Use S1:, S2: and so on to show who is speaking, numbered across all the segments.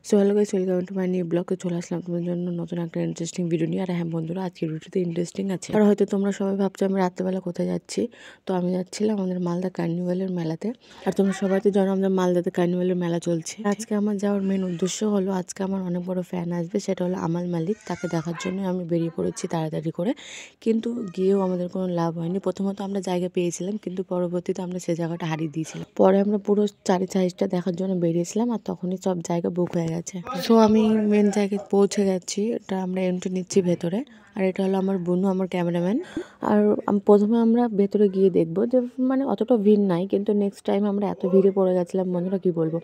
S1: So hello guys, welcome to my new ব্লগে। চলে আসলাম তোমাদের জন্য নতুন একটা ইন্টারেস্টিং ভিডিও নিয়ে। আর হ্যাঁ বন্ধুরা, আজকের ভিডিওতে ইন্টারেস্টিং আছে। আর হয়তো তোমরা সবাই ভাবছো আমি রাত্রেবেলা কোথায় যাচ্ছি। তো আমি যাচ্ছিলাম আমাদের মালদা কার্নিভালের মেলাতে। আর তোমরা সবাই তো জানো আমাদের মালদাতে কার্নিভালের মেলা চলছে। আজকে আমার যাওয়ার মেন উদ্দেশ্য হলো, আজকে আমার অনেক বড় ফ্যান আসবে, সেটা হলো আমাল মালিক। তাকে দেখার জন্য আমি বেরিয়ে পড়েছি তাড়াতাড়ি করে। কিন্তু গিয়েও আমাদের কোনো লাভ হয়নি। প্রথমত আমরা জায়গা পেয়েছিলাম, কিন্তু পরবর্তীতে আমরা সেই জায়গাটা হারিয়ে দিয়েছিলাম। পরে আমরা পুরো চারি সাইজটা দেখার জন্য বেরিয়েছিলাম, আর তখনই সব জায়গা বুক হয়ে গেছে। সো আমি মেন জায়গায় পৌঁছে গেছি। এটা আমরা এন্ট্রি নিচ্ছি ভেতরে। আর এটা হলো আমার বোনু, আমার ক্যামেরাম্যান। আর প্রথমে আমরা ভেতরে গিয়ে দেখবো যে মানে অতটা ভিড় নাই, কিন্তু নেক্সট টাইম আমরা এত ভিড়ে পড়ে গেছিলাম বন্ধুরা, কি বলবো।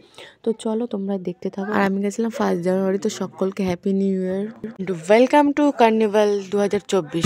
S1: তো চলো তোমরা দেখতে থাকো। আর আমি গেছিলাম 1 জানুয়ারি। তো সকলকে happy new year, welcome to carnival 2024।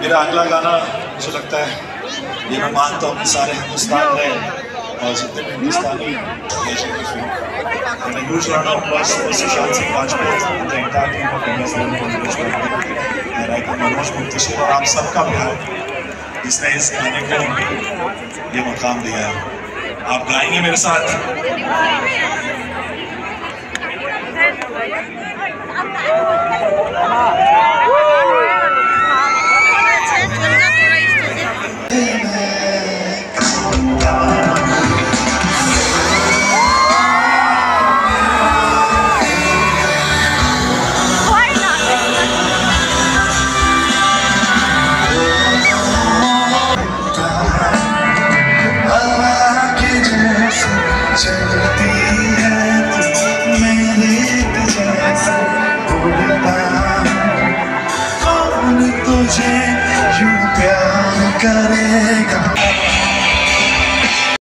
S2: मेरा अगला गाना मुझे लगता है ये मैं मानता हूँ कि सारे हिंदुस्तान में और जितने भी हिंदुस्तानी huge round of applause for Sushant Singh Rajput and the entire team of Manoj Muntashir और आप सबका भी है जिसने इस गाने को ये मकाम दिया है। आप गाएंगे मेरे साथ?